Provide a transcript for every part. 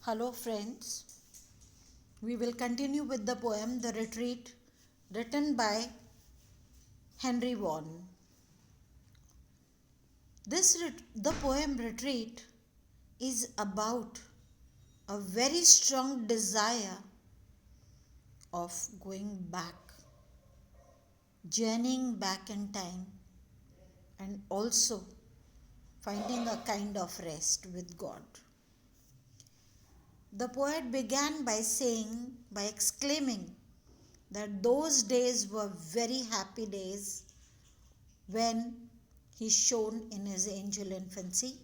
Hello, friends. We will continue with the poem The Retreat, written by Henry Vaughan. The poem Retreat is about a very strong desire of going back, journeying back in time, and also finding a kind of rest with God. The poet began by exclaiming that those days were very happy days when he shone in his angel infancy.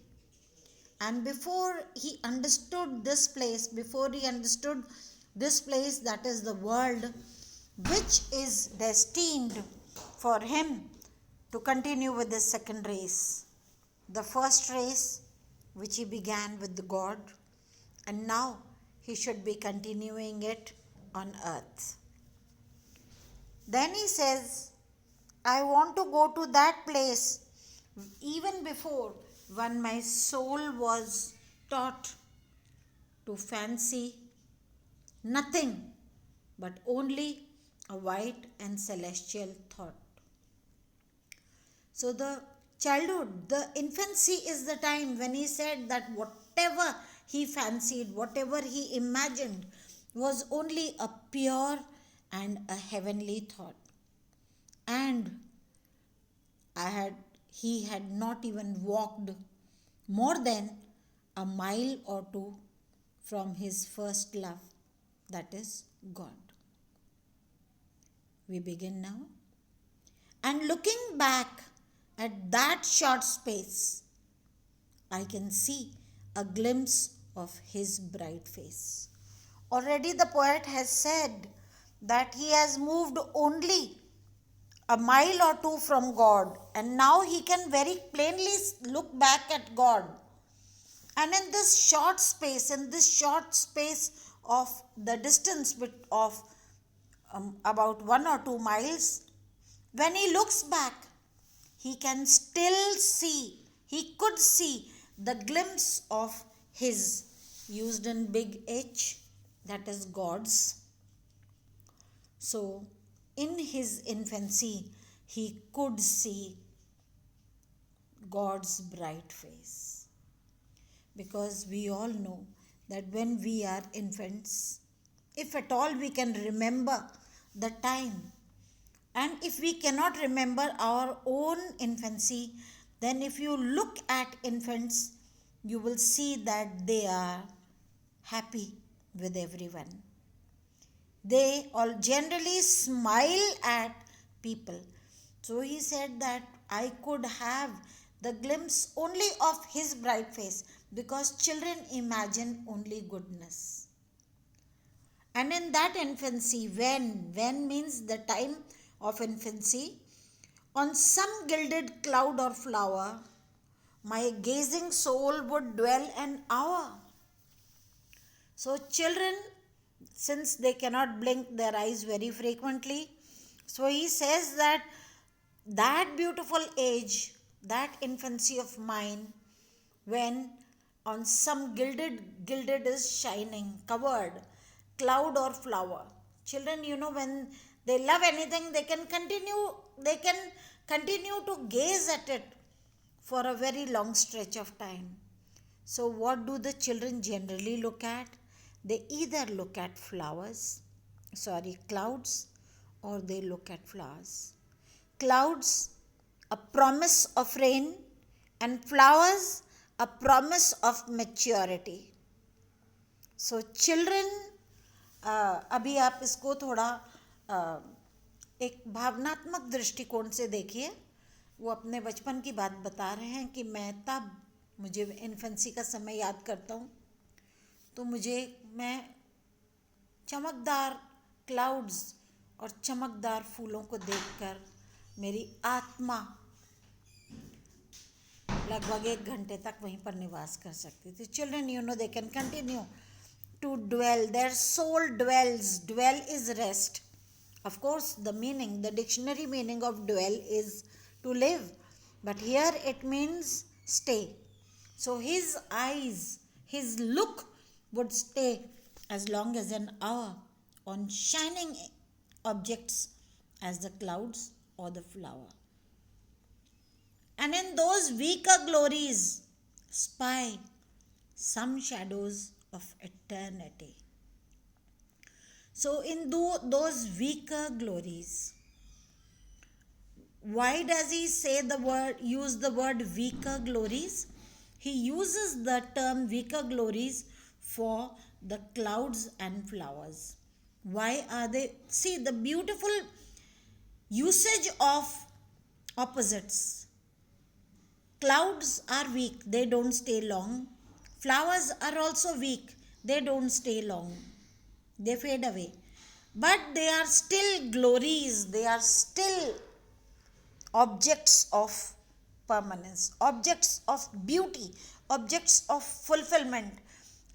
And before he understood this place, that is the world, which is destined for him to continue with the second race. The first race, which he began with the God, and now he should be continuing it on earth. Then he says, I want to go to that place even before, when my soul was taught to fancy nothing but only a white and celestial thought. So the childhood, the infancy is the time when he said that whatever he fancied, whatever he imagined was only a pure and a heavenly thought. And he had not even walked more than a mile or two from his first love, that is God. We begin now. And looking back at that short space, I can see a glimpse of his bright face. Already the poet has said that he has moved only a mile or two from God, and now he can very plainly look back at God. And in this short space of the distance of about 1 or 2 miles, when he looks back, he could see the glimpse of his, used in big H, that is God's. So, in his infancy, he could see God's bright face. Because we all know that when we are infants, if at all we can remember the time, and if we cannot remember our own infancy, then if you look at infants, you will see that they are happy with everyone. They all generally smile at people. So he said that I could have the glimpse only of his bright face, because children imagine only goodness. And in that infancy, when means the time of infancy, on some gilded cloud or flower, my gazing soul would dwell an hour. So children, since they cannot blink their eyes very frequently, so he says that beautiful age, that infancy of mine, when on some gilded is shining, covered, cloud or flower. Children, when they love anything, they can continue to gaze at it for a very long stretch of time. So what do the children generally look at? They either look at clouds, or they look at flowers. Clouds, a promise of rain, and flowers, a promise of maturity. So children, अभी आप इसको थोड़ा एक भावनात्मक दृष्टिकोण से देखिए. वो अपने बचपन की बात बता रहे हैं कि मुझे इन्फेंसी का समय याद करता हूँ, तो मैं चमकदार क्लाउड्स और चमकदार फूलों को देखकर मेरी आत्मा लगभग 1 घंटे तक वहीं पर निवास कर सकती थी. Children, they can continue to dwell. Their soul dwells. Dwell is rest. Of course, the dictionary meaning of dwell is to live. But here it means stay. So his eyes, his look would stay as long as an hour on shining objects as the clouds or the flower. And in those weaker glories, spy some shadows of eternity. So, in those weaker glories, why does he use the word weaker glories? He uses the term weaker glories for the clouds and flowers. Why are they? See, the beautiful usage of opposites. Clouds are weak, they don't stay long. Flowers are also weak, they don't stay long. They fade away. But they are still glories, they are still objects of permanence, objects of beauty, objects of fulfillment.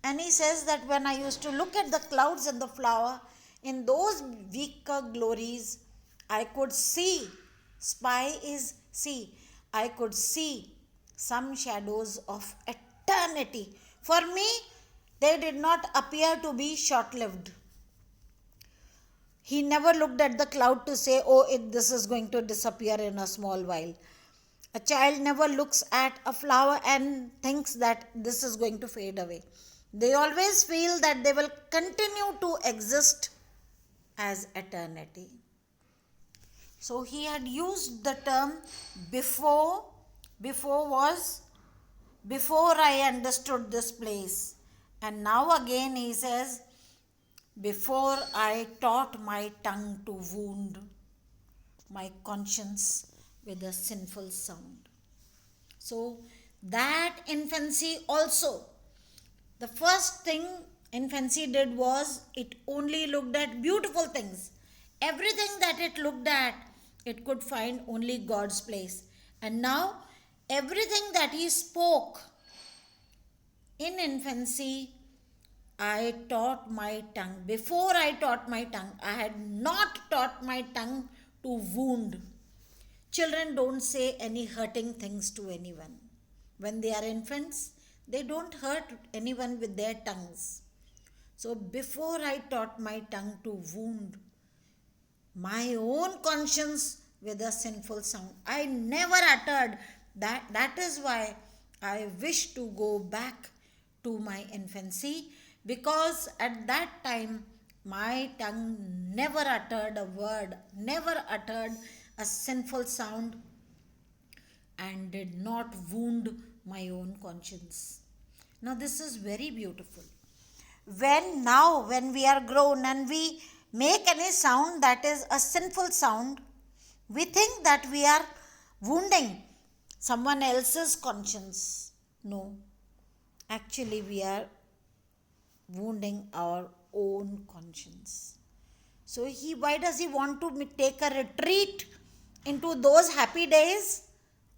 And he says that when I used to look at the clouds and the flower, in those weaker glories, I could see, I could see some shadows of eternity. For me, they did not appear to be short lived. He never looked at the cloud to say, oh, this is going to disappear in a small while. A child never looks at a flower and thinks that this is going to fade away. They always feel that they will continue to exist as eternity. So he had used the term before. Before I understood this place. And now again he says, before I taught my tongue to wound my conscience with a sinful sound. So that infancy also, the first thing infancy did was it only looked at beautiful things. Everything that it looked at, it could find only God's place. And now everything that he spoke in infancy, I taught my tongue. Before I taught my tongue, I had not taught my tongue to wound. Children don't say any hurting things to anyone. When they are infants, they don't hurt anyone with their tongues. So before I taught my tongue to wound my own conscience with a sinful sound, I never uttered that. That is why I wish to go back to my infancy, because at that time my tongue never uttered a word, never uttered a sinful sound, and did not wound my own conscience. Now, this is very beautiful. When we are grown and we make any sound that is a sinful sound, we think that we are wounding someone else's conscience. No, actually, we are wounding our own conscience. So why does he want to take a retreat into those happy days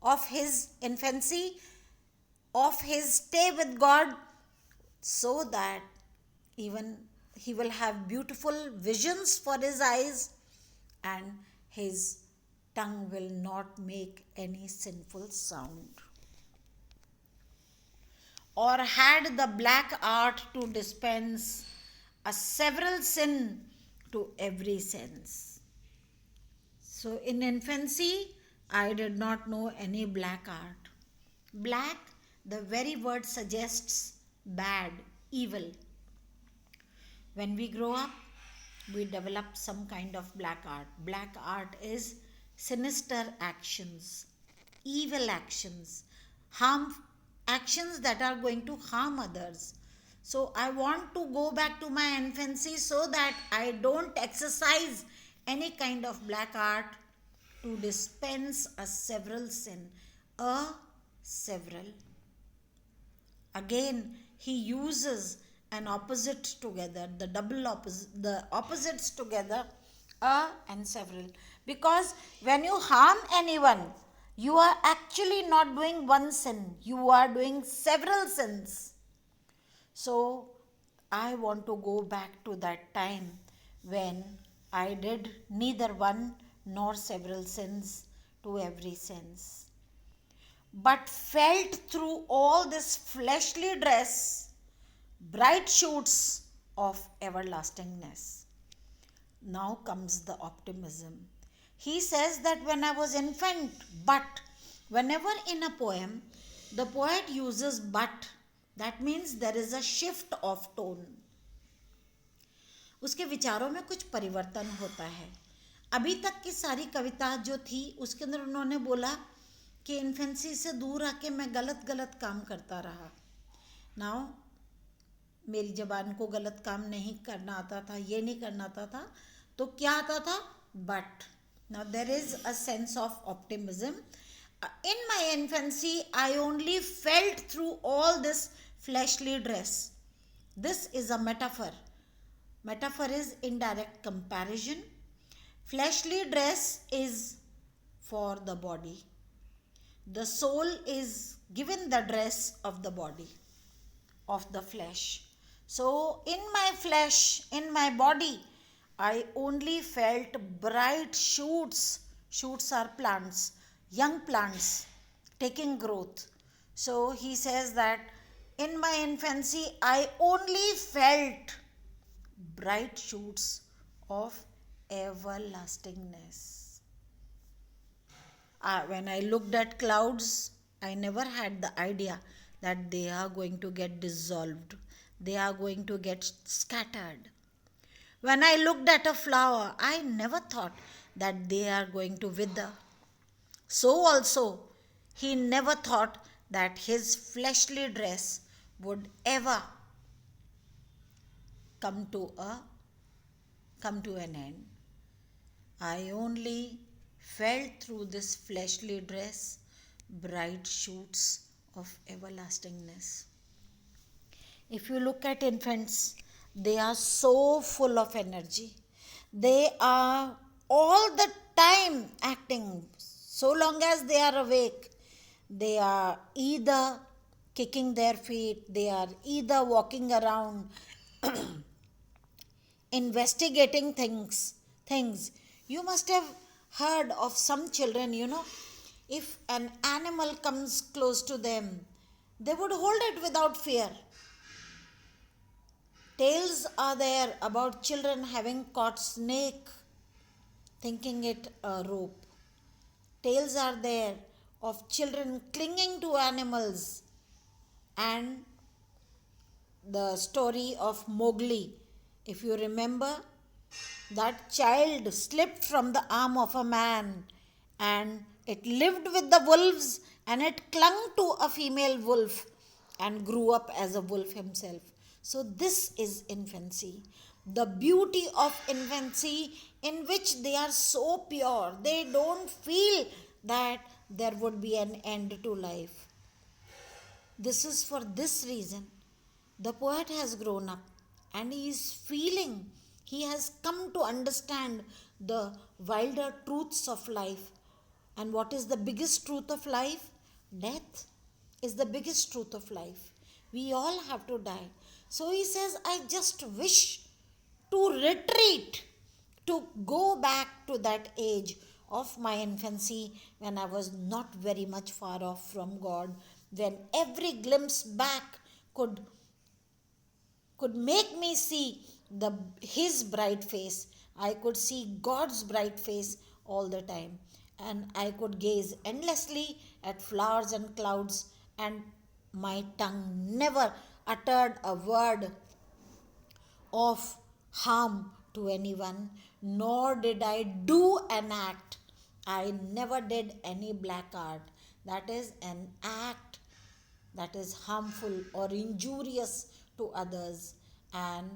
of his infancy, of his stay with God, so that even he will have beautiful visions for his eyes and his tongue will not make any sinful sound. Or had the black art to dispense a several sin to every sense. So in infancy, I did not know any black art. Black, the very word suggests bad, evil. When we grow up, we develop some kind of black art. Black art is sinister actions, evil actions, actions that are going to harm others. So I want to go back to my infancy so that I don't exercise any kind of black art to dispense a several sin. A several. Again, he uses an opposite together, the opposites together, a and several. Because when you harm anyone, you are actually not doing one sin, you are doing several sins. So, I want to go back to that time when I did neither one nor several sins to every sense, but felt through all this fleshly dress bright shoots of everlastingness. Now comes the optimism. He says that when I was infant, but whenever in a poem the poet uses but, that means there is a shift of tone. उसके विचारों में कुछ परिवर्तन होता है. अभी तक की सारी कविता जो थी उसके अंदर उन्होंने बोला कि इन्फेंसी से दूर आके मैं गलत गलत काम करता रहा. नाउ मेरी जबान को गलत काम नहीं करना आता था, ये नहीं करना आता था, तो क्या आता था? But now there is a sense of optimism. In my infancy, I only felt through all this fleshly dress. This is a metaphor. Metaphor is indirect comparison. Fleshly dress is for the body. The soul is given the dress of the body, of the flesh. So, in my flesh, in my body, I only felt bright shoots. Shoots are plants, young plants taking growth. So, he says that in my infancy, I only felt bright shoots of everlastingness. When I looked at clouds, I never had the idea that they are going to get dissolved, they are going to get scattered. When I looked at a flower, I never thought that they are going to wither. So also, he never thought that his fleshly dress would ever come to a come to an end. I only felt through this fleshly dress bright shoots of everlastingness. If you look at infants, they are so full of energy. They are all the time acting. So long as they are awake, they are either kicking their feet, they are either walking around, investigating things. You must have heard of some children, if an animal comes close to them, they would hold it without fear. Tales are there about children having caught snake, thinking it a rope. Tales are there of children clinging to animals, and the story of Mowgli. If you remember, that child slipped from the arm of a man and it lived with the wolves and it clung to a female wolf and grew up as a wolf himself. So, this is infancy. The beauty of infancy, in which they are so pure, they don't feel that there would be an end to life. This is for this reason. The poet has grown up and he is feeling, he has come to understand the wilder truths of life. And what is the biggest truth of life? Death is the biggest truth of life. We all have to die. So he says, I just wish to retreat, to go back to that age of my infancy when I was not very much far off from God, when every glimpse back could make me see his bright face. I could see God's bright face all the time. And I could gaze endlessly at flowers and clouds, and my tongue never uttered a word of harm to anyone, nor did I do an act. I never did any black art. That is an act that is harmful or injurious to others, and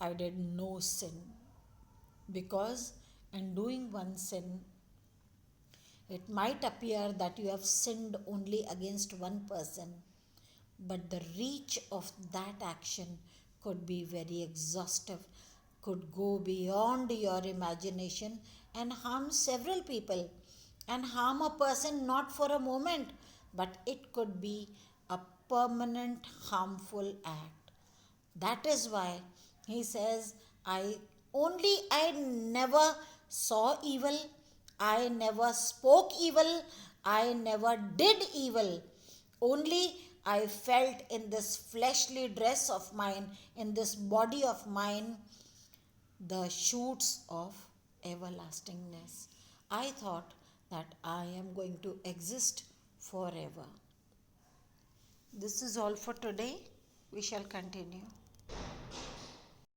I did no sin. Because in doing one sin, it might appear that you have sinned only against one person, but the reach of that action could be very exhaustive, could go beyond your imagination and harm several people, and harm a person not for a moment, but it could be a permanent harmful act. That is why he says, I never saw evil, I never spoke evil, I never did evil. Only I felt in this fleshly dress of mine, in this body of mine, the shoots of everlastingness. I thought that I am going to exist forever. This is all for today. We shall continue.